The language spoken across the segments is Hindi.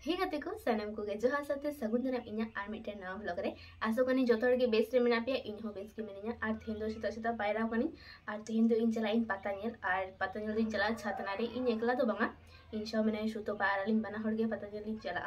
हे गाते को सनम को जोहार साथे सगुन दाराम इन्या आर मिटन नवा व्लॉग रे आसो कनी जोतो गे बेस रे मेना पे इन हो बेस के मेनिया आर थेन दो सेता सेता पायरा कनी आर थेन दो इन चला इन पाता नेल आर पाता नेल दिन चला छातना रे इन एकला तो बांगा इन शो मेने सुतो पारालिन बना हर गे पाता नेल दिन चला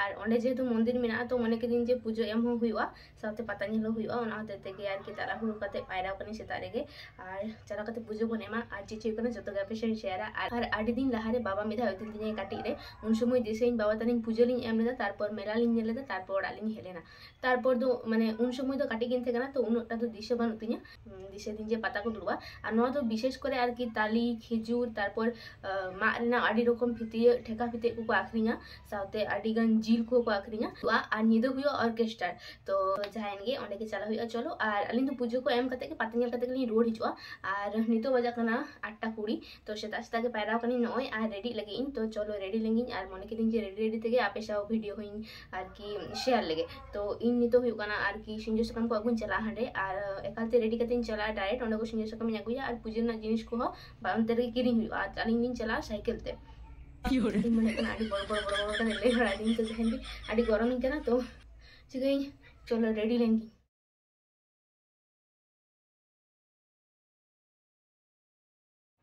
आर ओंडे जेतु मंदिर मेना तो मने के दिन जे पूजो एम हो हुआ साथे पाता नेल हुआ ओना होते के आर के तारा हुरु कते पायरा कनी सेता रे गे आर चला कते पूजो बनेमा आर चिचे कने जोतो गे पे शेयर आर आडी दिन लहारे बाबा मिधा होतिन दिने काटी रे उन समय दिसेइन बाबा तानिन पूजो लिन एम लेदा तारपर मेला लिन नेलेदा तारपर ओड़ा लिन हेलेना तारपर दो माने उन समय दो काटी गिन थेकना तो उनटा तो दिशे बानु तिnya दिशे दिन जे पाता को दुड़वा आर नो दो विशेष करे आर की ताली खेजूर तारपर मा रेना आडी रकम फितिया ठेका फिते को आखरिङा साउते आडी गान जिल को आखरिङा आर निदो हुयो ऑर्केस्ट्रा तो जायन गे ओंडे के चला हुयो चलो आर अलिन तो पूजो को एम कते के पाता नेल कते के रोड हिजुआ आर नितो बजा कना 8:20 तो सेता सेता के पायरा कनी नय आर रेडी लगे इन तो चलो रेडी लेंगी आर मने के दिन जे रेडी तेगे आपे साव वीडियो होइन आर की शेयर लगे तो इन नितो हुयो कना आर की सिंजो सकम को अगुन चला हंडे आर एकालते रेडी कते चला डायरेक्ट ओंडे को सिंजो सकम अगुया आर पूजन ना जिनिस को बांते रे किरिंग हुयो आर अलिन दिन चला साइकिल ते मने कना आडी बड़ कने ले हड़ा दिन तो जहन आडी गरम इन कना तो चिगई चलो रेडी लेंगी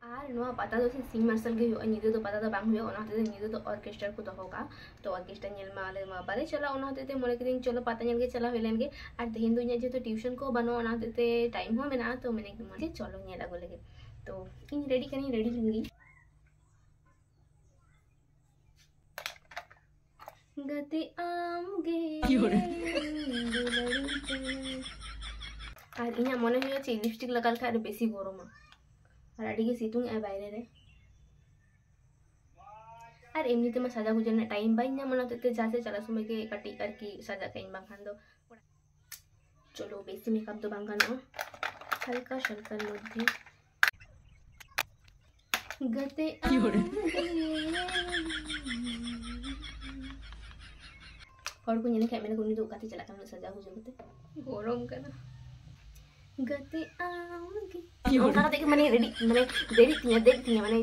आर नोआ पता दो सिंग मार्शल गे हुआ निदे तो पता तो बांग हुआ ओना होते निदे तो ऑर्केस्ट्रा को दोहो का तो ऑर्केस्ट्रा नेल मा आले मा बारे चला ओना होते मोने के दिन चलो पता नेल गे चला होलेन गे आर तेहिन दो जे तो ट्यूशन को बनो ओना होते टाइम हो मेना तो मैंने के चलो नेला गो लगे तो इन रेडी कनी रेडी लंगी गति आमगे आर इना मने हुआ चे लिपस्टिक लगाल खा बेसी गरमा और आड़ी के सितुंग ए बाहर रे और एमनीते मा सजा गुजरना टाइम बाइन ना मना ते जासे चला समय के कटी कर की सजा कइन बाखान दो चलो बेसी मेकअप दो बांगानो हल्का शल्का मध्य गते और को नेने कैमरा को नि दो काते चला कान सजा गुजरते गरम करना गते आमगे ओना कते माने रेडी माने देरी तिया माने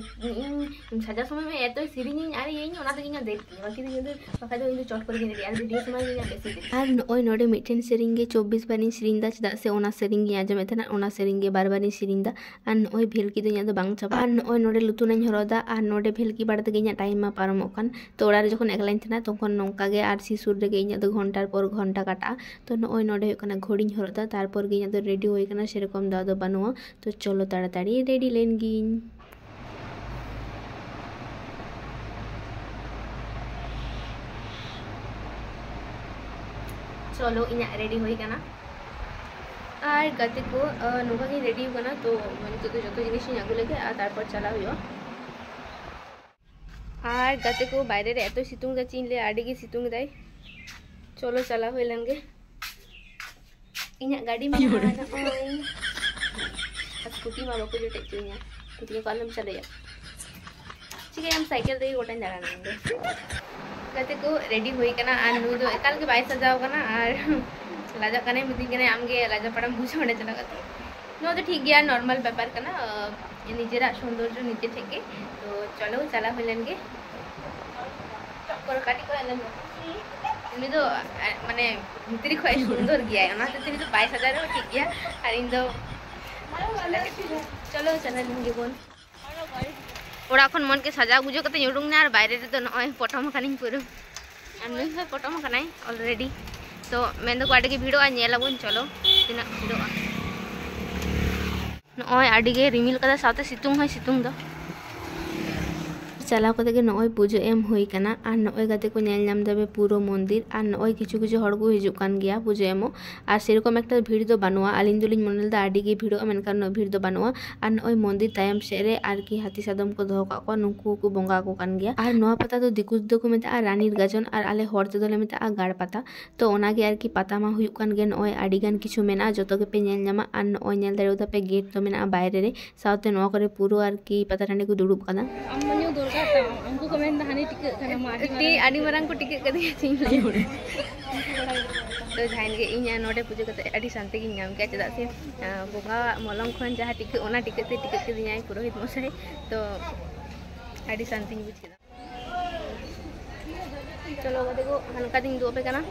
सजा समय में एतो सिरिंग आर येኝ ओना तो इना देरी तिया बाकी दिन पका दो इन चट कर रेडी आर वीडियो समय में बेसी दे आर ओय नोडे मिटेन सिरिंग गे 24 बानी सिरिंग दा चदा से ओना सिरिंग गे आजम एथना ओना सिरिंग गे बार बानी सिरिंग दा आर ओय भेलकी दो दा बांग चाबा आर ओय नोडे लुतुनाñ हरोदा आर नोडे भेलकी बाड़ते गे टाइम मा पारमोक कान तो ओड़ा रे जखन एकलाइन थना तखन नोंका गे आर सिसुर रे गे दो घंटार पर घंटा काटा तो ओय नोडे कना घोड़ीñ हरोदा तारपर गे दो रेडी होय कना सेरकम दादो बानुआ तो चलो ताड़ाताड़ी रेडी लेंगी चलो इन रेडी होई कना आर गते को नोका के रेडी कना तो माने तो जतो जिनिस आगु लगे आ तारपर चला हुयो आर गते को बाहरे रे एतो सितुंग दा चिनले आडी के सितुंग दाई चलो चला होइलनगे इना गाड़ी में आना ओय स्कूटी मा बाको जो टेक्चुnya स्कूटी कॉलम चले जा ठीक है हम साइकिल दे गोटन जाना नंगे कते को रेडी होई कना आर नु दो एकाल के बाय सजाव कना आर लाजा कने मिति कने आमगे लाजा पड़म बुझो ओडे चला गतो नो तो ठीक गया नॉर्मल व्यापार कना निजेरा सौंदर्य निजे ठेके तो चलो चला होलेनगे चक्कर काटी को एलन इनी तो माने भितरी खोय सुंदर गया है ओना ते तो 22000 ठीक गया और इन दो चलो चला लेंगे बोन ओड़ा खन मन के सजा गुजो कते उडुंग ना और बाहर रे तो नय पटम खानिन पुरो और नुई है पटम खानाई ऑलरेडी तो मेन दो आडी के वीडियो आ नेला बोन चलो तिना वीडियो नय आडी के रिमिल कदा साथे सितुंग है सितुंग दो चला कते के नय पूजो एम होई कना और नय गाते को नेल नाम देबे पूरो मंदिर और नय किछु किछु हड़ को हिजु कान गया पूजो एमो और सेरकम एकटा भीड़ दो बानुआ आलिन दुलिन मनल दा आडी के भीड़ मेनकान न भीड़ दो बानुआ और नय मंदिर तायम सेरे आर की हाथी सादम को दोहो का नुकु को बोंगा को कान गया और नोआ पता तो दिकुस दो को मेता रानीर गाजन और आले हर ते दोले मेता गाड़ पता तो ओना गे आर की पता मा हुयु कान गे नय आडी गान किछु मेना जतो के पे नेल नामा और नय नेल दारेउ दा पे गेट तो मेना बाहरे रे साउते नोआ करे पूरो आर की पता टांडी को दुड़ुब काना हमको कमेंट हानि टिके खाना माटी टी आडी मरंग को टिके कदे चिन लई तो जाइन गे इnya नोडे पूजा कते आडी शांति गिन नाम के चदा से बोगा मलंग खन जहा टिके ओना टिके ते टिके के दियाई पुरोहित मशाई तो आडी शांति बुझ केदा चलो देखो हल्का दिन दो पे करना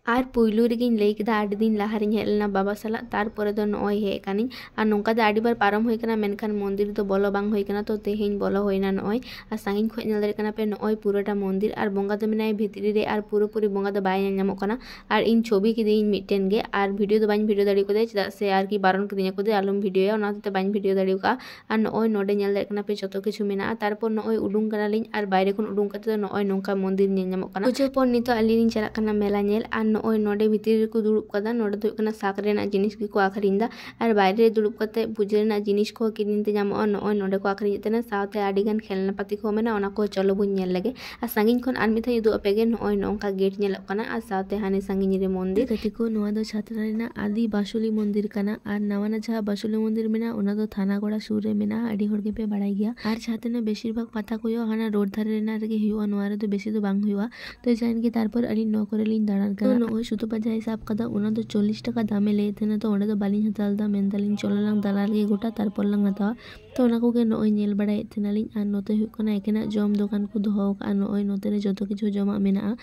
और पुलू रेगी लई केदा आडी दिन लाहारिं हेलना बाबा साला तारपरे दो नय हे कानी और नोंका दो आडी बार पारम होय कना मेनखान मंदिर दो बोलो बांग होय कना तो तेहेñ बोलो होयना नय और सांगिन खय नेल दारे कना पे नय पुरोटा मंदिर और बोंगा दो मेनाय भितरी रे और पुरोपुरी बोंगा दो बाय ᱧᱟᱢᱚᱜ कना और इन छवि किदिन मिटटेन गे और भिडियो दो बाñ भिडियो दाड़ी कोदे चेदा से आर की बारन किदिन को दे आलम भिडियो ओना ते बाñ भिडियो दाड़ी का और नय नोडे नेल दारे कना पे जतो किछु मेना तारपर नय उडुंग कना लिन और बायरे खन उडुंग कते नय नोंका मंदिर नेल ᱧᱟᱢᱚᱜ कना पूजा पर नितो अलिन चला कना मेला नेल और नय नोडे भितरी को दुड़ुब कदा नोडे दो कना साक रेना जिनिस की को आखरिंदा और बाहरे दुड़ुब कते पूजा रेना जिनिस को किनिनते ᱧᱟᱢᱚᱜᱼᱟ नय नोडे को आखरिन तेना सावते आडी गान खेलना पाती को मेना ओना को चलो बुन नेल लगे और सांगिन खन आर मिथा युदु अपेगे नय नोंका गेट नेलक कना और सावते हाने सांगिन रे मंदिर कति को नोआ दो छात्रा रेना आदि बासुली मंदिर कना और नवाना जहा बासुली मंदिर मेना ओना दो थाना गोड़ा सुर रे मेना आडी होड़ के पे बाड़ाई गया और छातेना बेसिर भाग पाता को हाना रोड धारे रेना रेगे हुआ नोआ रे तो बेसी तो बांग हुआ तो जाइन के तारपर अली नो करे लिन दाड़ान कना तो नय सुतो पाजा हिसाब कदा ओना दो 40 टाका दामे ले थेना तो ओंडे दो बालिन हतालदा मेन दालिन चललांग दालाल गे गोटा तारपर लांग हतावा तो ओना को गे नय नेल बाड़ाय थेनालिन और नोते हुई कना एकेना जम दुकान को दोहो का नय नोते रे जतो किछु जमा मेना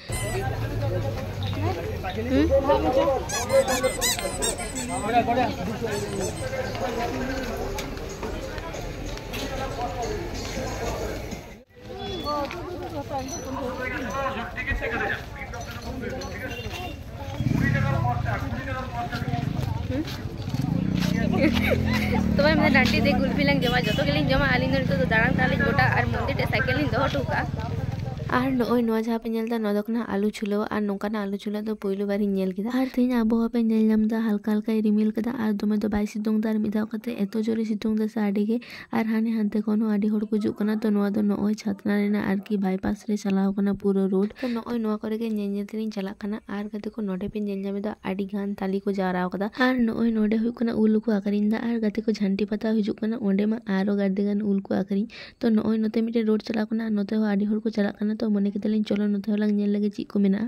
तो मैं डांटी दे गुल्फी लंग जमा जो के जमा आलिन तो दाड़ान काली गोटा और मंदिर साइकिल लिन दो टुका और नय नोआ जहाँ पे नेलदा नोआ दो कना आलू छुलो और नोंकाना आलू छुलो दो पहिलो बार नेल केदा और तेहेñ आबहावा पे नेल ᱧᱟᱢदा हल्का हल्का रिमिल केदा और दमे दो बाय सितुंग दा मिदाव कते एतो जोरे सितुंग दा साडी गे और हाने हानते कोनो आडी होड़ को जुक कना तो नोआ दो नय छातना रेना आर की बाईपास रे चलाव कना पूरो रोड तो नय नोआ करे गे नेल तेलिन चला कना और कते को नोडे पे नेल ᱧᱟᱢदा आडी गान ताली को जाराव कदा और नय नोडे हुई कना उल को आकरिन दा और गते को झंटी पता हिजुक कना ओंडे मा आरो गाडे गान उल को आकरिन तो नय नोते मिटे रोड चला कना नोते हो आडी होड़ को चला कना तो मने केतेलिन चलो नोते होलांग नेल लगे ची को मेना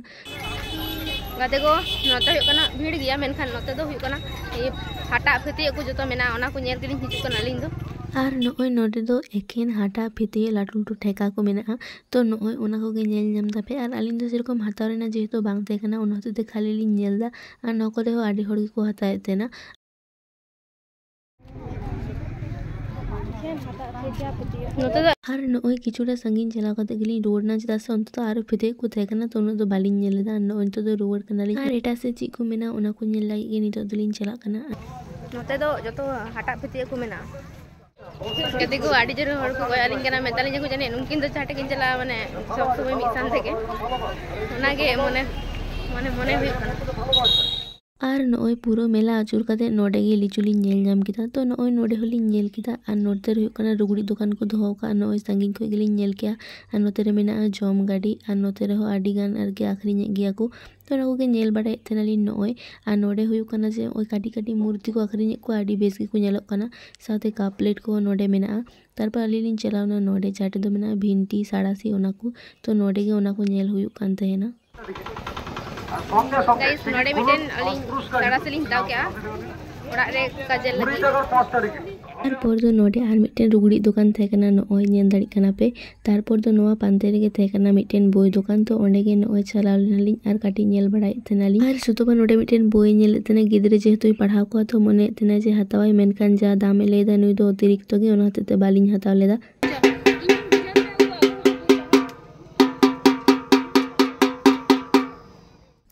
गाते को नोते हुई कना भीड़ गया मेनखान नोते दो हुई कना ये हाटा फते को जतो मेना ओना को नेल केलिन हिजुक कना लिन दो और नय नोडे दो एकेन हाटा फिते लाटू लाटू ठेका को मेना तो नय ओना को गे नेल ᱧᱟᱢ दापे और आलिन दो सेरकम हाताव रेना जेहेतु बांग ते कना ओना होते खाली लिन नेलदा और नको दे आडी होड़ को हताय तेना और नय किछुटा संगीन चलाव कते गेली रोड ना चदा से अंत आरो फिते को थे कना तो उन दो बालिन नेलदा नय अंत दो रोड कना लिन और एटा से ची को मेना ओना को नेल लागी गे नितो दलिन चला कना नोते दो जतो हाटा फिते को मेना कते को आडी जरे होड़ को गयालिन कना मेतालिन को जाने नुनकिन दो छाटे किन चला माने सब समय मिक्सान थे के ओना गे मने मने मने हुई कना और नय पूरा मेला आचुर कते नोडे गे लिचुलिन नेल ᱧᱟᱢ किदा तो नय नोडे होलिन नेल किदा और नोते रे कना रुगड़ी दुकान को दोहो का नय संगिन को गेलिन नेल किया और नोते रे मेना जम गाड़ी और नोते रे हो आडी गान आर के आखरिन गिया को तो ना को गे नेल बाड़ाय थेनालिन नय और नोडे हुई कना जे ओय काटी काटी मूर्ति को आखरिन को आडी बेस की को नेलक कना साथे कप प्लेट को नोडे मेना तारपर अलिलिन चलावना नोडे चाटे दो मेना भिंटी साड़ासी ओना को तो नोडे गे ओना को नेल हुई कान तहेना गाइस नोडे मिटेन अलिन साड़ा सेलिन ताव क्या ओड़ा रे काजल लगी तारपर दो नोडे आर मिटेन रुगड़ी दुकान थे कना नय नेल दाड़ी कना पे तारपर दो नोआ पांते रे गे थे कना मिटेन बोय दुकान तो ओंडे गे नय चलाव लेनालिन आर काटी नेल बाड़ाय थेनालिन आर सुतोबा नोडे मिटेन बोय नेल तने गिदरे जेहेतु पढ़ाव को तो मने तने जे हतावाय मेनखान जा दामे लेदा नुई दो अतिरिक्त गे ओना हते बालिन हताव लेदा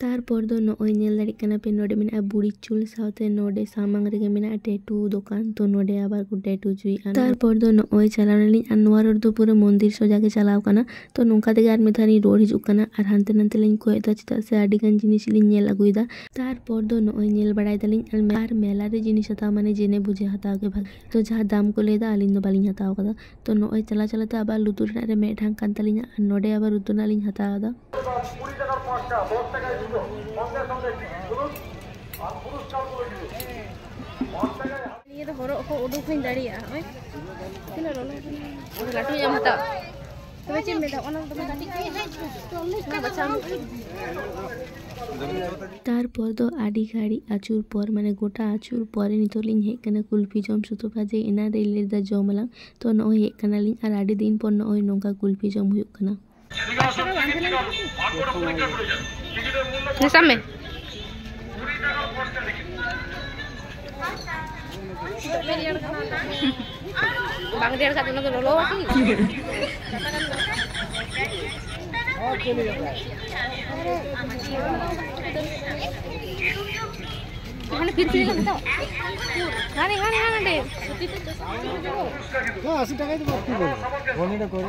तारपर दो नय नेल दाड़ी कना पे नोडे मेना बुड़ी चुल सावते नोडे सामांग रेगे मेना टैटू दुकान तो नोडे आबार को टैटू जुई तारपर दो नय चलावनालिन और नोआ रोड दो पूरा मंदिर सोजा के चलाव कना तो नोंका तेगे आर मिथानी रोड हिजुक कना और हानते नानते लिन कोयदा चिता से आडी गान जिनिस लिन नेल अगुइदा तारपर दो नय नेल बाड़ाय दालिन और मेला रे जिनिस हताव माने जेने बुझे हताव के भाग तो जहाँ दाम को लेदा आलिन दो बालिन हताव कदा तो नय चला चलाते आबार लुतुर रेना रे मेढांग कान तालिना और नोडे आबार लुतुर नालिन हताव दा ये तो हरो को उडुक खइन दाड़िया ओय तिना रोलो लाटू ᱧᱟᱢ हता तबे चेम मेदा ओना तबे दाड़ी बच्चा तारपर दो आडी गाड़ी आचुर पर माने गोटा आचुर परे नितोलिन हे कना कुल्फी जम सुतो भाजे एना रे लेदा जमला तो नय हे कना लिन और आडी दिन पर नय नोंका कुल्फी जम हुई कना सामने bang dia kat tu lolo lagi mana pintu kan tahu ngane deh না 80 টাকায় তো কি বলে বনিটা করে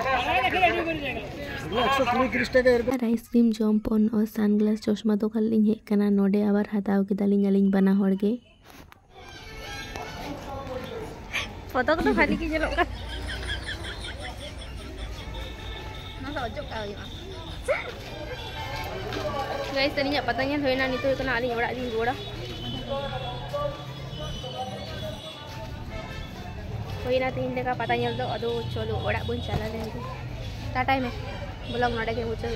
120 টাকা এরকম आइसक्रीम जम्पन और सनग्लास चश्मा तो खाली हे कना नोडे आबार हताव केदालिंग अलिंग बना हड़गे फोटो को तो खाली की जलो का ना तो अजब का गया गाइस तनिया पताnya होइना नितो कना अलिंग ओड़ा अलिंग गोड़ा होइना तीन लेका पताnya दो अदो चलो ओड़ा बन चला ले टाटा में ब्लॉग नोडे के मुझे